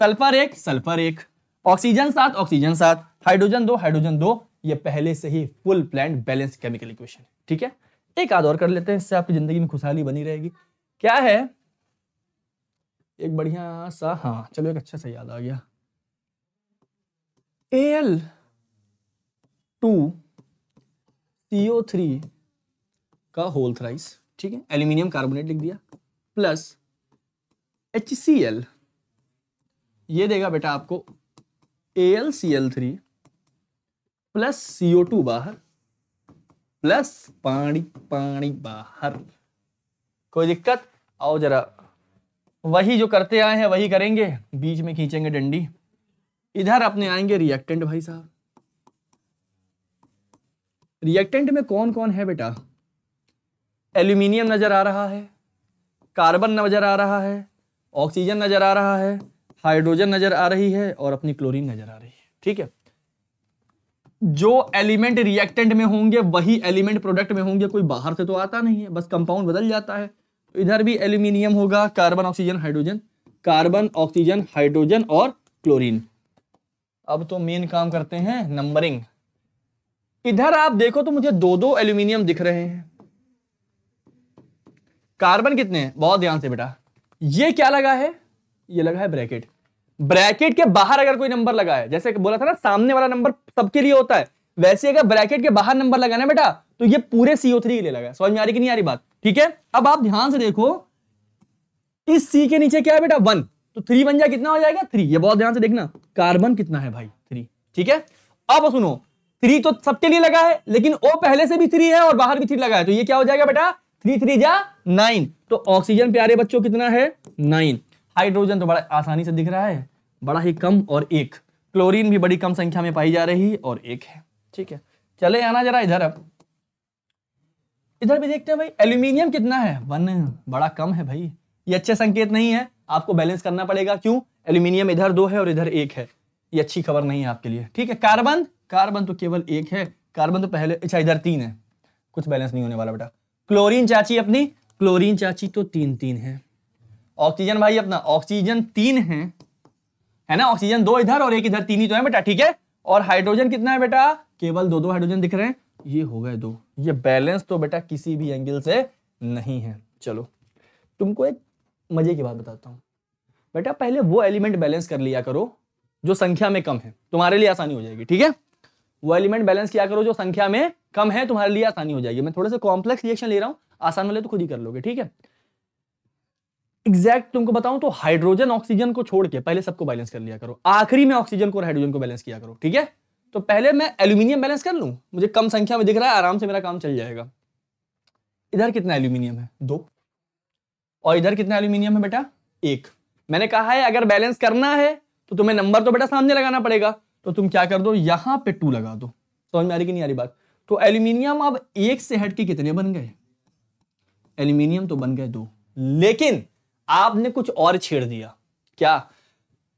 sulphur 1, sulphur 1, oxygen 7, oxygen 7, hydrogen 2, hydrogen 2। ये पहले से ही full planned balance chemical equation, ठीक है। एक आध और कर लेते हैं, इससे आपकी जिंदगी में खुशहाली बनी रहेगी। क्या है, एक बढ़िया सा, हाँ चलो एक अच्छा सा याद आ गया, Al2CO3 का होल थ्राइस, ठीक है, एल्यूमिनियम कार्बोनेट लिख दिया, प्लस HCl, ये देगा बेटा आपको AlCl3 प्लस CO2 बाहर प्लस पानी, पानी बाहर। कोई दिक्कत, आओ जरा वही जो करते आए हैं वही करेंगे, बीच में खींचेंगे डंडी। इधर अपने आएंगे रिएक्टेंट भाई साहब। रिएक्टेंट में कौन कौन है बेटा, एल्यूमिनियम नजर आ रहा है, कार्बन नजर आ रहा है, ऑक्सीजन नजर आ रहा है, हाइड्रोजन नजर आ रही है और अपनी क्लोरीन नजर आ रही है, ठीक है। जो एलिमेंट रिएक्टेंट में होंगे वही एलिमेंट प्रोडक्ट में होंगे, कोई बाहर से तो आता नहीं है, बस कंपाउंड बदल जाता है। तो इधर भी एल्यूमिनियम होगा, carbon oxygen hydrogen, carbon oxygen hydrogen और क्लोरीन। अब तो मेन काम करते हैं नंबरिंग। इधर आप देखो तो मुझे 2-2 एल्यूमिनियम दिख रहे हैं। कार्बन कितने हैं, बहुत ध्यान से बेटा, ये क्या लगा है, ये लगा है ब्रैकेट। ब्रैकेट के बाहर अगर कोई नंबर लगा है, जैसे बोला था ना सामने वाला नंबर सबके लिए होता है, वैसे अगर ब्रैकेट के बाहर नंबर लगाना बेटा तो ये पूरे CO3 के लिए लगा है। समझ में आ रही कि नहीं आ रही बात, ठीक है। अब आप ध्यान से देखो, इस C के नीचे क्या है बेटा 1, तो 3 बन जाए कितना हो जाएगा 3। ये बहुत ध्यान से देखना, कार्बन कितना है भाई 3, ठीक है। अब सुनो, 3 तो सबके लिए लगा है, लेकिन O पहले से भी 3 है और बाहर भी 3 लगा है, तो ये क्या हो जाएगा बेटा 3 3 जा 9। तो ऑक्सीजन प्यारे बच्चों कितना है 9। हाइड्रोजन तो बड़ा आसानी से दिख रहा है, बड़ा ही कम और 1। क्लोरीन भी बड़ी कम संख्या में पाई जा रही और 1 है, ठीक है। चले आना जरा इधर। अब इधर भी देखते हैं भाई, एल्यूमिनियम कितना है 1, बड़ा कम है भाई। ये अच्छे संकेत नहीं है, आपको बैलेंस करना पड़ेगा। क्यों, एल्यूमिनियम इधर 2 है और इधर 1 है, ये अच्छी खबर नहीं है आपके लिए, ठीक है। कार्बन, कार्बन तो केवल 1 है, कार्बन तो पहले, अच्छा इधर 3 है, कुछ बैलेंस नहीं होने वाला बेटा। क्लोरीन चाची अपनी, क्लोरीन चाची तो 3 है। ऑक्सीजन भाई अपना, ऑक्सीजन 3 है ना, ऑक्सीजन 2 इधर और 1 इधर, 3 ही तो है बेटा, ठीक है। और हाइड्रोजन कितना है बेटा, केवल 2-2 हाइड्रोजन दिख रहे हैं, ये हो गए 2। ये बैलेंस तो बेटा किसी भी एंगल से नहीं है। चलो तुमको एक मजे की बात बताता हूं बेटा, पहले वो एलिमेंट बैलेंस कर लिया करो जो संख्या में कम है, तुम्हारे लिए आसानी हो जाएगी, ठीक है। वो एलिमेंट बैलेंस किया करो जो संख्या में कम है, तुम्हारे लिए आसानी हो जाएगी। मैं थोड़े से कॉम्प्लेक्स रिएक्शन ले रहा हूं, आसान वाले तो खुद ही कर लोगे, ठीक है। एग्जैक्ट तुमको बताऊं तो हाइड्रोजन ऑक्सीजन को छोड़ के पहले सबको बैलेंस कर लिया करो, आखिरी में ऑक्सीजन को और हाइड्रोजन को बैलेंस किया करो, ठीक है। तो पहले मैं एल्यूमिनियम बैलेंस कर लूं, मुझे कम संख्या में दिख रहा है, आराम से मेरा काम चल जाएगा। इधर कितना एल्यूमिनियम है 2, और इधर कितना एल्यूमिनियम है बेटा 1। मैंने कहा है अगर बैलेंस करना है तो तुम्हें नंबर तो बेटा सामने लगाना पड़ेगा, तो तुम क्या कर दो, यहां पे 2 लगा दो। समझ में आ रही कि नहीं आ रही बात। तो एल्यूमिनियम अब एक से हट के कितने बन गए? एल्यूमिनियम तो बन गए 2, लेकिन आपने कुछ और छेड़ दिया। क्या?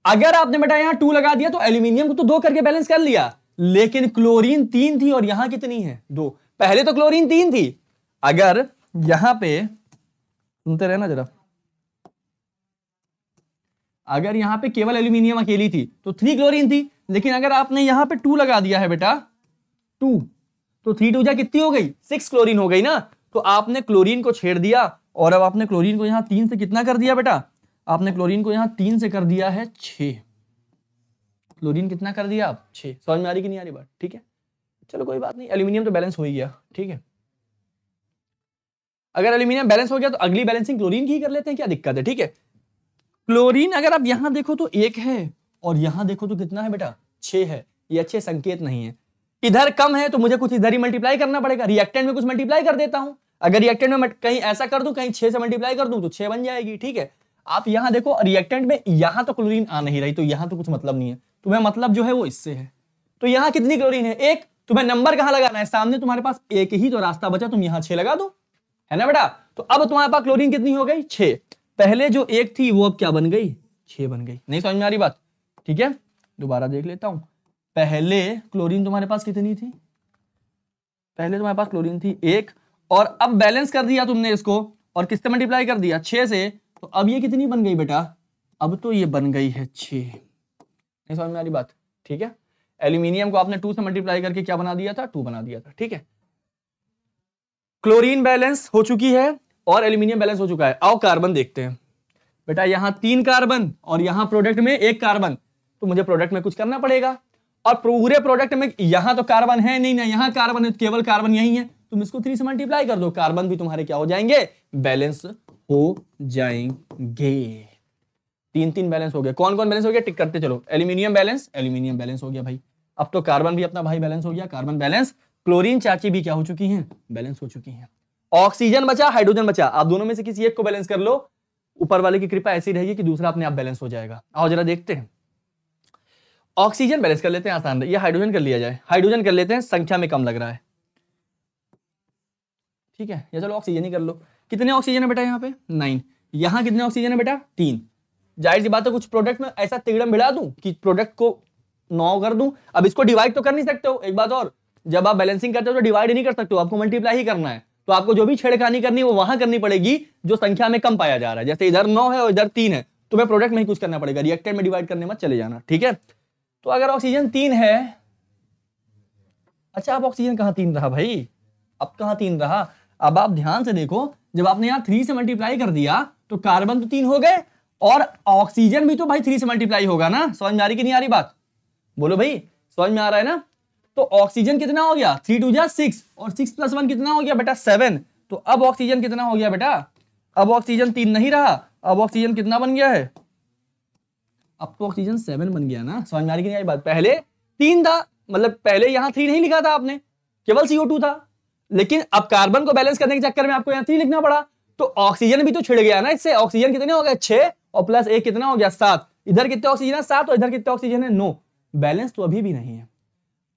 अगर आपने बेटा यहां 2 लगा दिया तो एल्यूमिनियम को तो 2 करके बैलेंस कर लिया, लेकिन क्लोरीन 3 थी और यहां कितनी है? 2। पहले तो क्लोरीन 3 थी। अगर यहां पे सुनते रहना जरा, अगर यहां पे केवल एल्यूमिनियम अकेली थी तो 3 क्लोरीन थी, लेकिन अगर आपने यहां पे 2 लगा दिया है बेटा, 2, तो 3 2 जा कितनी हो गई? 6 क्लोरीन हो गई ना। तो आपने क्लोरीन को छेड़ दिया और अब आपने क्लोरीन को यहां 3 से कितना कर दिया बेटा? आपने क्लोरीन को यहां 3 से कर दिया है 6। क्लोरीन कितना कर दिया आप? 6। समझ में आ रही कि नहीं आ रही बात? ठीक है, चलो कोई बात नहीं, एल्यूमिनियम तो बैलेंस हो ही गया। ठीक है, अगर एल्यूमिनियम बैलेंस हो गया तो अगली बैलेंसिंग क्लोरीन की ही कर लेते हैं, क्या दिक्कत है? ठीक है, क्लोरीन अगर आप यहां देखो तो 1 है और यहां देखो तो कितना है बेटा? 6 है। ये अच्छे संकेत नहीं है। इधर कम है तो मुझे कुछ इधर ही मल्टीप्लाई करना पड़ेगा, रिएक्टेंट में कुछ मल्टीप्लाई कर देता हूं। अगर रिएक्टेंट में कहीं ऐसा कर दूं, कहीं 6 से मल्टीप्लाई कर दूं तो 6 बन जाएगी। ठीक है, आप यहां देखो रिएक्टेंट में यहां तो क्लोरीन आ नहीं रही, तो यहां तो कुछ मतलब नहीं है, तुम्हें मतलब जो है वो इससे है। तो यहां कितनी क्लोरीन है? 1। तुम्हें नंबर कहां लगाना है? सामने तुम्हारे पास एक ही तो रास्ता बचा, तुम यहां 6 लगा दो, है ना बेटा। तो अब तुम्हारे पास क्लोरीन कितनी हो गई? 6। पहले जो 1 थी वो अब क्या बन गई? 6 बन गई। नहीं समझ में आ रही बात? ठीक है, दोबारा देख लेता हूं। पहले क्लोरीन तुम्हारे पास कितनी थी? पहले तुम्हारे पास क्लोरीन थी 1, और अब बैलेंस कर दिया तुमने इसको और किससे मल्टीप्लाई कर दिया? 6 से। तो अब ये कितनी बन गई बेटा? अब तो ये बन गई है 6। नहीं समझ में आ रही बात? ठीक है, एल्यूमिनियम को आपने 2 से मल्टीप्लाई करके क्या बना दिया था? 2 बना दिया था। ठीक है, क्लोरीन बैलेंस हो चुकी है और एल्यूमिनियम बैलेंस हो चुका है। आओ कार्बन देखते हैं बेटा। यहां 3 कार्बन और यहां प्रोडक्ट में 1 कार्बन, तो मुझे प्रोडक्ट में कुछ करना पड़ेगा। और पूरे प्रोडक्ट में यहां तो कार्बन है नहीं ना, यहां कार्बन है, केवल कार्बन यही है। तुम इसको 3 से मल्टीप्लाई कर दो, कार्बन भी तुम्हारे क्या हो जाएंगे? बैलेंस हो जाएंगे। 3 बैलेंस हो गए। कौन कौन बैलेंस हो गया? टिक करते चलो। एल्यूमिनियम बैलेंस हो गया भाई। अब तो कार्बन भी अपना भाई बैलेंस हो गया, कार्बन बैलेंस। क्लोरीन चाची भी क्या हो चुकी हैं? बैलेंस हो चुकी हैं। ऑक्सीजन बचा, हाइड्रोजन बचा। आप दोनों में से किसी एक को बैलेंस कर लो, ऊपर वाले की कृपा ऐसी रहेगी कि दूसरा अपने आप बैलेंस हो जाएगा। आओ जरा देखते हैं। ऑक्सीजन बैलेंस कर लेते हैं, आसान है। या हाइड्रोजन कर लिया जाए, हाइड्रोजन कर लेते हैं, संख्या में कम लग रहा है। ठीक है, या चलो ऑक्सीजन ही कर लो। कितने ऑक्सीजन है बेटा यहाँ पे? 9। यहां कितने ऑक्सीजन है बेटा? 3। जाहिर सी बात है कुछ प्रोडक्ट में ऐसा तिगड़म भिड़ा दूं कि प्रोडक्ट को 9 कर दूं। अब इसको डिवाइड तो कर नहीं सकते हो। एक बात और, जब आप बैलेंसिंग करते हो तो डिवाइड नहीं कर सकते हो, आपको मल्टीप्लाई ही करना है। तो आपको जो भी छेड़खानी करनी है वो वहां करनी पड़ेगी जो संख्या में कम पाया जा रहा है। जैसे इधर 9 है और इधर 3 है, तुम्हें प्रोडक्ट में ही कुछ करना पड़ेगा, रिएक्टेंट में डिवाइड करने मत चले जाना। ठीक है, तो अगर ऑक्सीजन 3 है, अच्छा अब ऑक्सीजन कहां 3 रहा भाई? अब कहां 3 रहा? अब आप ध्यान से देखो, जब आपने यहां 3 से मल्टीप्लाई कर दिया तो कार्बन तो 3 हो गए और ऑक्सीजन भी तो भाई 3 से मल्टीप्लाई होगा ना। समझ में आ रही कि नहीं आ रही बात? बोलो भाई, समझ में आ रहा है ना? तो ऑक्सीजन कितना हो गया? 3 2 जा 6 और 6 + 1 कितना हो गया बेटा? 7। तो अब ऑक्सीजन कितना हो गया बेटा? अब ऑक्सीजन 3 नहीं रहा, अब ऑक्सीजन कितना बन गया है? अब तो ऑक्सीजन 7 बन गया ना। समझ में आ रही कि नहीं आ रही बात? पहले 3 था, मतलब पहले यहां 3 नहीं लिखा था आपने, केवल CO2 था, लेकिन अब कार्बन को बैलेंस करने के चक्कर में आपको यहां 3 लिखना पड़ा। तो ऑक्सीजन भी तो छिड़ गया ना इससे। ऑक्सीजन कितने हो गए? 6 और प्लस 1 कितना हो गया? 7। इधर कितने ऑक्सीजन है? 7 और इधर कितने ऑक्सीजन है? 9। बैलेंस तो अभी भी नहीं है।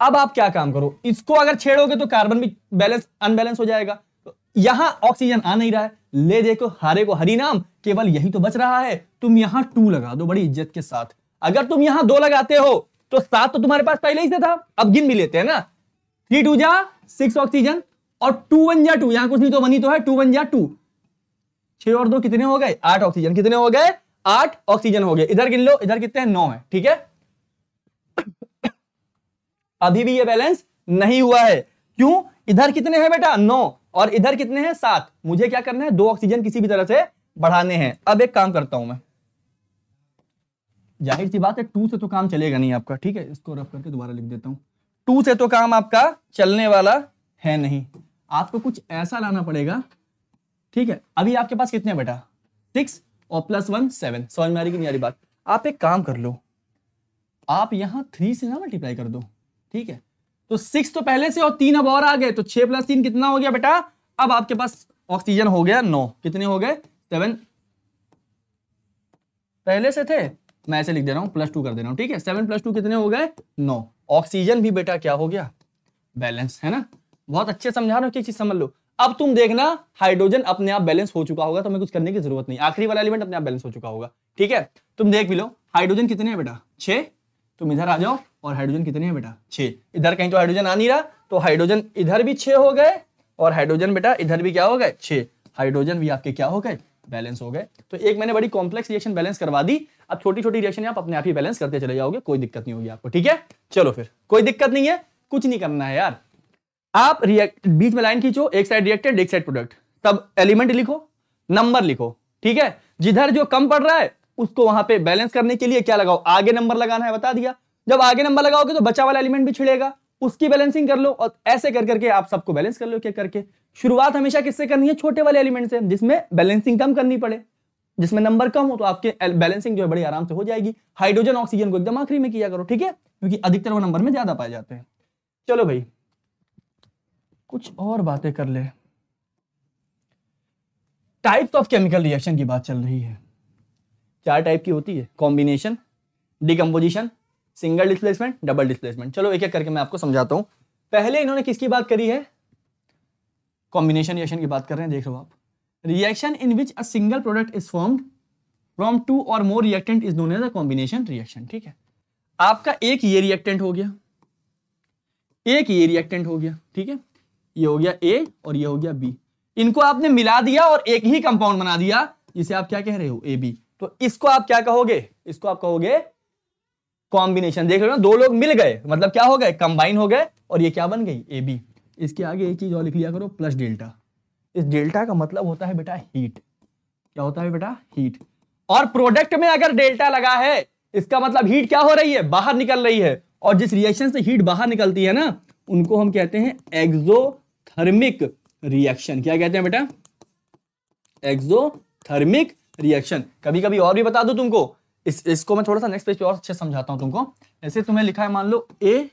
अब आप क्या काम करो, इसको अगर छेड़ोगे तो कार्बन भी बैलेंस अनबैलेंस हो जाएगा। तो यहां ऑक्सीजन आ नहीं रहा है, ले देखो हारे को हरी नाम, केवल यही तो बच रहा है। तुम यहां 2 लगा दो बड़ी इज्जत के साथ। अगर तुम यहां 2 लगाते हो तो 7 तो तुम्हारे पास पहले ही से था। अब गिन भी लेते हैं ना, 3 2 जा 6 ऑक्सीजन और 2 1 जा 2, यहां कुछ नहीं तो 1 ही तो है, 2 1 जा 2, 6 और 2 कितने हो गए? 8 ऑक्सीजन। कितने हो गए? 8 ऑक्सीजन हो गए। इधर गिन लो, इधर कितने हैं? 9 है। ठीक है, अभी भी ये बैलेंस नहीं हुआ है। क्यों? इधर कितने हैं बेटा? 9 और इधर कितने हैं? 7। मुझे क्या करना है? 2 ऑक्सीजन किसी भी तरह से बढ़ाने हैं। अब एक काम करता हूं मैं, जाहिर सी बात है 2 से तो काम चलेगा नहीं आपका। ठीक है, इसको रफ करके दोबारा लिख देता हूं। 2 से तो काम आपका चलने वाला है नहीं, आपको कुछ ऐसा लाना पड़ेगा। ठीक है, अभी आपके पास कितने बेटा? 6 और प्लस 1 7। समझ में आ रही कि नहीं आ रही बात? आप एक काम कर लो, आप यहां 3 से ना मल्टीप्लाई कर दो। ठीक है, तो 6 तो पहले से और 3 अब और आ गए, तो 6 + 3 कितना हो गया बेटा? अब आपके पास ऑक्सीजन हो गया 9। कितने हो गए? 7 पहले से थे, मैं ऐसे लिख दे रहा हूं, +2 कर दे रहा हूं। ठीक है, 7 + 2 कितने हो गए? 9। ऑक्सीजन भी बेटा क्या हो गया? बैलेंस, है ना। बहुत अच्छे समझा रहा हूं कि चीज समझ लो। अब तुम देखना हाइड्रोजन अपने आप बैलेंस हो चुका होगा, तुम्हें कुछ करने की जरूरत नहीं, आखिरी वाला एलिमेंट अपने आप बैलेंस हो चुका होगा। ठीक है, तुम देख भी लो हाइड्रोजन कितने हैं बेटा 6, तुम इधर आ जाओ और हाइड्रोजन कितने हैं बेटा 6, इधर कहीं तो हाइड्रोजन आ नहीं रहा, तो हाइड्रोजन इधर भी 6 हो गए और हाइड्रोजन बेटा इधर भी क्या हो गए 6, हाइड्रोजन भी आपके क्या हो गए बैलेंस हो गए। तो एक मैंने बड़ी कॉम्प्लेक्स रिएक्शन बैलेंस करवा दी, अब छोटी छोटी रिएक्शन आप अपने आप ही बैलेंस करते चले जाओगे, कोई दिक्कत नहीं होगी आपको। ठीक है, चलो फिर कोई दिक्कत नहीं है, कुछ नहीं करना है यार, आप बीच में लाइन खींचो, एक साइड रिएक्टेड एक साइड प्रोडक्ट, तब एलिमेंट लिखो, नंबर लिखो। ठीक है, जिधर जो कम पड़ रहा है उसको वहां पे बैलेंस करने के लिए क्या लगाओ, आगे नंबर लगाना है, बता दिया। जब आगे नंबर लगाओगे तो बचा वाला एलिमेंट भी छिड़ेगा, उसकी बैलेंसिंग कर लो, और ऐसे कर करके आप सबको बैलेंस कर लो क्या करके। शुरुआत हमेशा किससे करनी है, छोटे वाले एलिमेंट से, जिसमें बैलेंसिंग कम करनी पड़े, जिसमें नंबर कम हो, तो आपके बैलेंसिंग जो है बड़ी आराम से हो जाएगी। हाइड्रोजन ऑक्सीजन को एकदम आखिरी में किया करो, ठीक है, क्योंकि अधिकतर वो नंबर में ज्यादा पाए जाते हैं। चलो भाई कुछ और बातें कर ले, टाइप्स ऑफ केमिकल रिएक्शन की बात चल रही है। 4 टाइप की होती है, combination, decomposition, single displacement, double displacement. चलो एक एक करके मैं आपको समझाता हूं। पहले इन्होंने किसकी बात करी है, कॉम्बिनेशन रिएक्शन की बात कर रहे हैं। देख लो आप, reaction in which a single product is formed from 2 और more reactant is known as a combination reaction. ठीक है, आपका एक ये रिएक्टेंट हो गया, एक ये रिएक्टेंट हो गया, ठीक है, ये हो गया ए और ये हो गया बी, इनको आपने मिला दिया और एक ही कंपाउंड बना दिया, जिसे आप क्या कह रहे हो, ए बी। तो इसको आप क्या कहोगे, इसको आप कहोगे कॉम्बिनेशन। देख रहे हो ना, 2 लोग मिल गए मतलब क्या हो गए, कंबाइन हो गए, और ये क्या बन गई, ए बी। इसके आगे एक चीज और लिख लिया करो, प्लस डेल्टा। इस डेल्टा का मतलब होता है बेटा हीट। क्या होता है बेटा, हीट। और प्रोडक्ट में अगर डेल्टा लगा है, इसका मतलब हीट क्या हो रही है, बाहर निकल रही है। और जिस रिएक्शन से हीट बाहर निकलती है ना, उनको हम कहते हैं एक्सोथर्मिक रिएक्शन। क्या कहते हैं बेटा, एक्सोथर्मिक रिएक्शन। कभी कभी और भी बता दूं तुमको, इसको मैं थोड़ा सा नेक्स्ट पेज पे और अच्छे समझाता हूं तुमको। ऐसे तुम्हें लिखा है, मान लो ए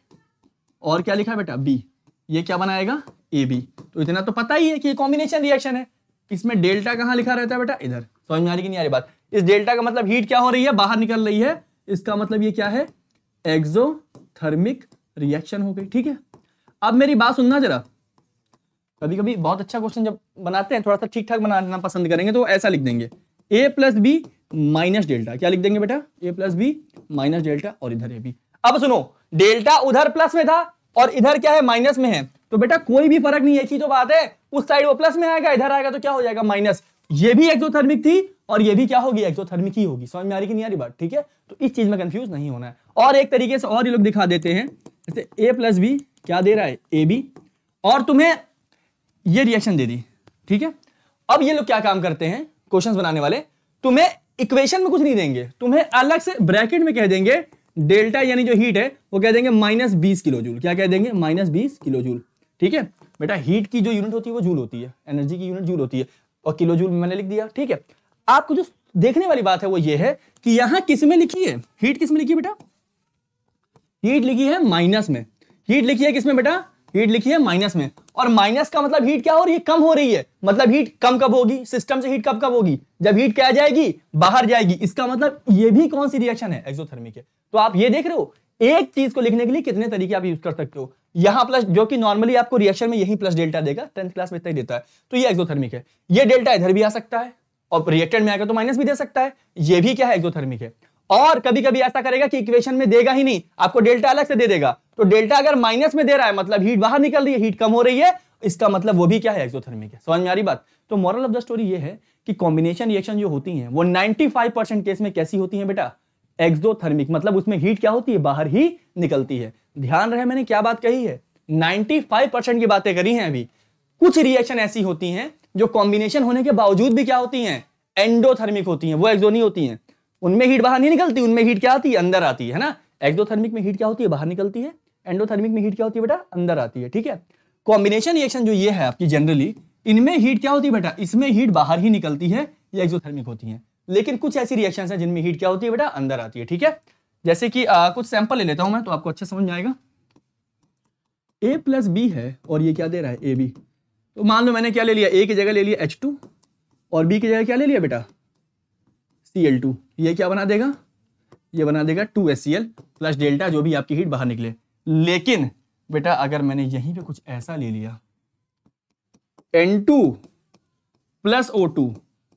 और क्या लिखा है बेटा बी, ये क्या बनाएगा, ए बी। तो इतना तो पता ही है कि ये कॉम्बिनेशन रिएक्शन है। इसमें डेल्टा कहां लिखा रहता है बेटा, इधर। समझ में आ रही कि नहीं आ रही बात। इस डेल्टा का मतलब हीट क्या हो रही है, बाहर निकल रही है, इसका मतलब ये क्या है, एक्सोथर्मिक रिएक्शन हो गई। ठीक है, अब मेरी बात सुनना जरा। कभी कभी बहुत अच्छा क्वेश्चन जब बनाते हैं, थोड़ा सा ठीक ठाक बनाना पसंद करेंगे, तो ऐसा लिख देंगे ए प्लस बी माइनस डेल्टा। क्या लिख देंगे बेटा, ए प्लस बी माइनस डेल्टा, और इधर ए बी। अब सुनो, डेल्टा उधर प्लस में था और इधर क्या है, माइनस में है, तो बेटा कोई भी फर्क नहीं है, एक ही तो बात है, उस साइड वो प्लस में आएगा, इधर आएगा तो क्या हो जाएगा, माइनस। ये भी एक्सोथर्मिक थी और ये भी क्या होगी, एक्सोथर्मिक ही होगी। समझ में आ रही कि नहीं आ रही बात, ठीक है। तो इस चीज में कंफ्यूज नहीं होना है। और एक तरीके से और ये लोग दिखा देते हैं, जैसे ए प्लस बी क्या दे रहा है, ए बी, और तुम्हें ये रिएक्शन दे दी। ठीक है, अब ये लोग क्या काम करते हैं, क्वेश्चंस बनाने वाले, तुम्हें इक्वेशन में कुछ नहीं देंगे, तुम्हें अलग से ब्रैकेट में कह देंगे डेल्टा यानी जो हीट है वो कह देंगे -20 किलो जूल। क्या कह देंगे, -20 किलो जूल। ठीक है बेटा, हीट की जो यूनिट होती है वो जूल होती है, एनर्जी की यूनिट जूल होती है, और किलो जूल मैंने लिख दिया। ठीक है, आपको जो देखने वाली बात है वो ये है कि यहां किस में लिखी है, हीट किस में लिखी है बेटा, हीट लिखी है माइनस में। हीट लिखी है किसमें बेटा, हीट लिखी है माइनस में। और माइनस का मतलब हीट क्या हो रही है, कम हो रही है। मतलब हीट कम कब होगी, सिस्टम से हीट कब कब होगी, जब हीट क्या जाएगी, बाहर जाएगी। इसका मतलब ये भी कौन सी रिएक्शन है, एक्सोथर्मिक है। तो आप ये देख रहे हो, एक चीज को लिखने के लिए कितने तरीके आप यूज कर सकते हो। यहां प्लस, जो कि नॉर्मली आपको रिएक्शन में यही प्लस डेल्टा देगा, 10th क्लास में इतना ही देता है, तो ये एक्सोथर्मिक है। ये डेल्टा इधर भी आ सकता है और रिएक्टेंट में आएगा तो माइनस भी दे सकता है, ये भी क्या है, एक्सोथर्मिक है। और कभी कभी ऐसा करेगा कि इक्वेशन में देगा ही नहीं, आपको डेल्टा अलग से दे देगा। तो डेल्टा अगर माइनस में दे रहा है मतलब हीट बाहर निकल रही है, हीट कम हो रही है, इसका मतलब वो भी क्या है, एक्सोथर्मिक है। समझ में आ रही बात। तो मोरल ऑफ द स्टोरी ये है कि कॉम्बिनेशन रिएक्शन जो होती हैं वो 95% केस में कैसी होती हैं बेटा, एक्सोथर्मिक। मतलब उसमें हीट क्या होती है, बाहर ही निकलती है। ध्यान रहे मैंने क्या बात कही है, 95% की बातें करी हैं अभी। कुछ रिएक्शन ऐसी होती हैं जो कॉम्बिनेशन होने के बावजूद भी क्या होती हैं, एंडोथर्मिक होती हैं, वो एक्सो नहीं होती हैं। उनमें हीट बाहर नहीं निकलती, उनमें हीट क्या आती है, अंदर आती है ना। एक्सोथर्मिक में हीट क्या होती है, बाहर निकलती है। एंडोथर्मिक में हीट क्या होती है बेटा, अंदर आती है। ठीक है, कॉम्बिनेशन रिएक्शन जो ये है आपकी जनरली, इनमें हीट क्या होती है बेटा, इसमें हीट बाहर ही निकलती है, ये एक्सोथर्मिक होती है। लेकिन कुछ ऐसी रिएक्शंस हैं जिनमें हीट क्या होती है बेटा, अंदर आती है। ठीक है, जैसे कि कुछ सैंपल ले लेता हूं मैं, तो आपको अच्छे समझ में आएगा। ए प्लस बी है और ये क्या दे रहा है, ए बी। तो मान लो मैंने क्या ले लिया, ए की जगह ले लिया H2 और बी की जगह क्या ले लिया बेटा, Cl2। ये क्या बना देगा, ये बना देगा 2HCl प्लस डेल्टा, जो भी आपकी हीट बाहर निकले। लेकिन बेटा अगर मैंने यहीं पे कुछ ऐसा ले लिया, N2 प्लस O2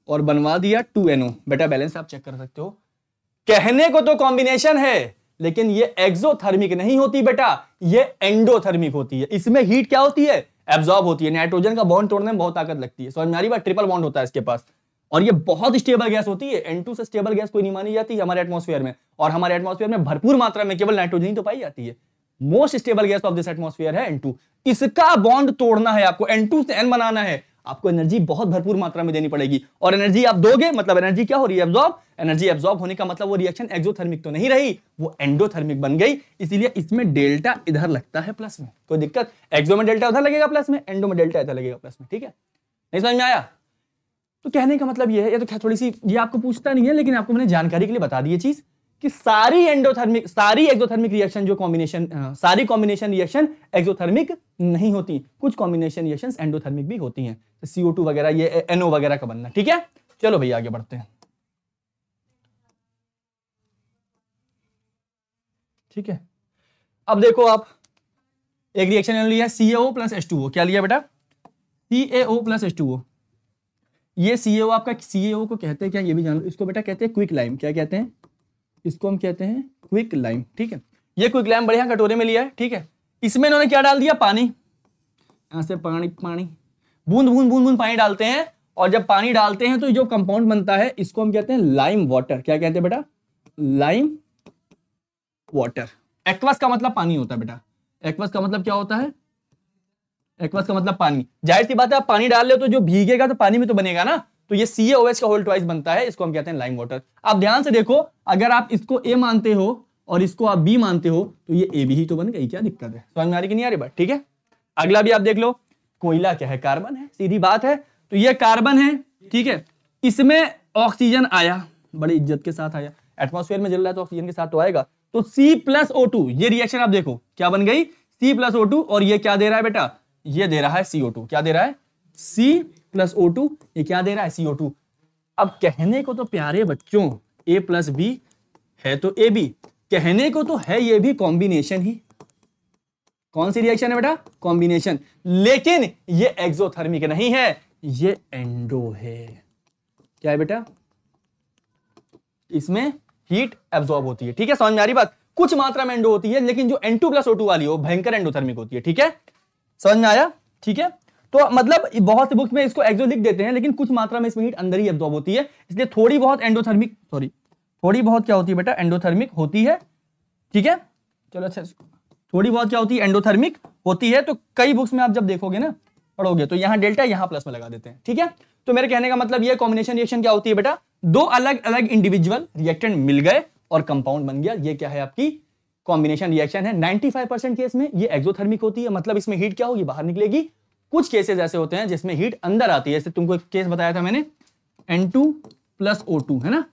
और बनवा दिया 2NO। बेटा बैलेंस आप चेक कर सकते हो। कहने को तो कॉम्बिनेशन है, लेकिन ये एक्सोथर्मिक नहीं होती बेटा, ये एंडोथर्मिक होती है। इसमें हीट क्या होती है? एब्जॉर्ब होती है। नाइट्रोजन का बॉन्ड तोड़ने में बहुत ताकत लगती है। समझ में आ रही बात? ट्रिपल बॉन्ड होता है इसके पास, और ये बहुत स्टेबल गैस होती है। N2 से स्टेबल गैस कोई नहीं मानी जाती है हमारे एटमॉस्फेयर में, और हमारे एटमॉस्फेयर में भरपूर मात्रा में केवल नाइट्रोजन ही तो पाई जाती है। Most stable gas off this atmosphere है N2। इसका बॉन्ड तोड़ना है आपको, N2 से N बनाना है, आपको एनर्जी बहुत भरपूर मात्रा में देनी पड़ेगी। और एनर्जी आप दोगे मतलब एनर्जी क्या हो रही है? एब्जॉर्ब। एनर्जी एब्जॉर्ब होने का मतलब वो रिएक्शन एक्सोथर्मिक तो नहीं रही, वो एंडोथर्मिक बन गई। इसीलिए इसमें डेल्टा इधर लगता है प्लस में। कोई दिक्कत? एक्सो में डेल्टा उधर लगेगा प्लस में, एंडो में डेल्टा इधर लगेगा प्लस में। ठीक है, नहीं समझ में आया? तो कहने का मतलब ये है, ये तो थोड़ी सी ये आपको पूछता नहीं है, लेकिन आपको मैंने जानकारी के लिए बता दी ये चीज कि सारी एक्सोथर्मिक रिएक्शन जो कॉम्बिनेशन, सारी कॉम्बिनेशन रिएक्शन एक्सोथर्मिक नहीं होती, कुछ कॉम्बिनेशन रिएक्शंस एंडोथर्मिक भी होती हैं। तो CO2 वगैरह, ये NO वगैरह का बनना। ठीक है, चलो भैया आगे बढ़ते हैं। ठीक है, अब देखो आप एक रिएक्शन लिया CaO प्लस H2O। क्या लिया बेटा? CaO plus H2O। ये CaO आपका, CaO को कहते हैं क्या ये भी जान लो। इसको बेटा कहते हैं क्विक लाइम। क्या कहते हैं इसको? हम कहते हैं क्विक लाइम। ठीक है, ये क्विक लाइम बढ़िया कटोरे में लिया है। ठीक है, इसमें इन्होंने क्या डाल दिया? पानी। यहां से पानी बूंद बूंद बूंद बूंद पानी डालते हैं, और जब पानी डालते हैं तो जो कंपाउंड बनता है इसको हम कहते हैं लाइम वाटर। क्या कहते हैं बेटा? Lime water. एक्वस का मतलब पानी होता है बेटा। एक्वस का मतलब क्या होता है? एक्वस का मतलब पानी। जाहिर सी बात है, आप पानी डाल ले तो जो भीगेगा तो पानी में तो बनेगा ना, तो ये CaOH का होल ट्वाइस बनता है, इसको हम कहते हैं लाइम वाटर। आप ध्यान से देखो, अगर आप इसको A मानते हो और इसको आप B मानते हो तो ये AB ही तो बन गई। क्या दिक्कत है? समझ में आ रही कि नहीं आ रही बात? ठीक है, अगला भी आप देख लो। कोयला क्या है? कार्बन है, सीधी बात है। तो ये कार्बन है। ठीक है, इसमें ऑक्सीजन आया, बड़ी इज्जत के साथ आया। एटमॉस्फेयर में जल रहा है तो ऑक्सीजन के साथ तो आएगा। तो C+O2, ये रिएक्शन आप देखो क्या बन गई? C+O2, और ये क्या दे रहा है बेटा? ये दे रहा है CO2। क्या दे रहा है? C+O2। ये क्या दे रहा है? CO2। अब कहने को तो प्यारे बच्चों A प्लस B है तो AB, कहने को तो है ये भी कॉम्बिनेशन ही। कौन सी रिएक्शन है बेटा? कॉम्बिनेशन। लेकिन ये एक्सोथर्मिक नहीं है, ये एंडो है। क्या है बेटा? इसमें हीट एब्जॉर्ब होती है। ठीक है, समझ में आ रही बात? कुछ मात्रा में एंडो होती है, लेकिन जो N2+O2 वाली हो भयंकर एंडोथर्मिक होती है। ठीक है, समझ में आया? ठीक है, तो मतलब बहुत से बुक्स में इसको एक्सो लिख देते हैं, लेकिन कुछ मात्रा में इसमें हीट अंदर ही एब्जॉर्ब होती है, इसलिए थोड़ी बहुत एंडोथर्मिक, थोड़ी बहुत क्या होती है बेटा? एंडोथर्मिक होती है। ठीक है, चलो अच्छा, थोड़ी बहुत क्या होती है? एंडोथर्मिक होती है। तो कई बुक्स में आप जब देखोगे ना, पढ़ोगे, तो यहां डेल्टा यहां प्लस में लगा देते हैं। ठीक है, तो मेरे कहने का मतलब ये कॉम्बिनेशन रिएक्शन क्या होती है बेटा? दो अलग अलग इंडिविजुअल रिएक्टेंट मिल गए और कंपाउंड बन गया। ये क्या है? आपकी कॉम्बिनेशन रिएक्शन है। 95% केस में ये एक्सोथर्मिक होती है, मतलब इसमें हीट क्या होगी? बाहर निकलेगी। कुछ केसेस ऐसे होते हैं जिसमें हीट अंदर आती है, जैसे तुमको एक केस बताया था मैंने, N2+O2 है ना,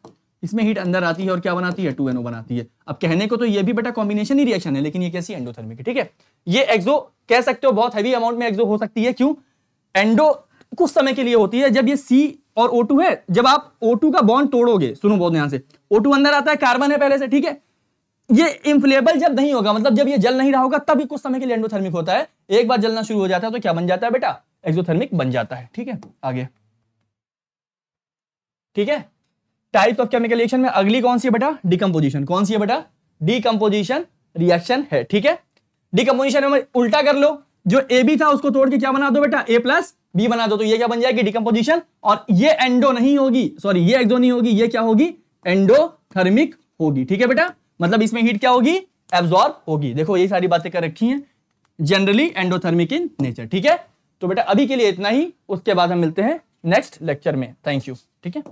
इसमें हीट अंदर आती है और क्या बनाती है? 2NO बनाती है। अब कहने को तो ये भी बेटा कॉम्बिनेशन ही रिएक्शन है, लेकिन ये कैसी? एंडोथर्मिक है। ठीक है, ये एक्सो कह सकते हो, बहुत हैवी अमाउंट में एक्सो हो सकती है। क्यों? एंडो कुछ समय के लिए होती है, जब ये C और O2 है, जब आप O2 का बॉन्ड तोड़ोगे, सुनो बहुत ध्यान से, O2 अंदर आता है, कार्बन है पहले से। ठीक है, ये इंफ्लेबल जब नहीं होगा, मतलब जब ये जल नहीं रहा होगा, तब कुछ समय के लिए एंडोथर्मिक होता है। एक बार जलना शुरू हो जाता है तो क्या बन जाता है बेटा? एक्सोथर्मिक बन जाता है। ठीक है, आगे। ठीक है, टाइप ऑफ केमिकल रिएक्शन में अगली कौन सी है बेटा? डिकम्पोजिशन। कौन सी है बेटा? डिकम्पोजिशन रिएक्शन है। ठीक है, डिकम्पोजिशन में उल्टा कर लो, जो AB था उसको तोड़ के क्या बना दो बेटा? A+B बना दो, तो ये क्या बन जाएगी? डिकम्पोजिशन। और ये एंडो नहीं होगी, सॉरी ये एक्सो नहीं होगी, ये क्या होगी? एंडोथर्मिक होगी। ठीक है बेटा, मतलब इसमें हीट क्या होगी? एब्जॉर्ब होगी। देखो ये सारी बातें कर रखी हैं, जनरली एंडोथर्मिक इन नेचर। ठीक है, तो बेटा अभी के लिए इतना ही, उसके बाद हम मिलते हैं नेक्स्ट लेक्चर में। Thank you. ठीक है।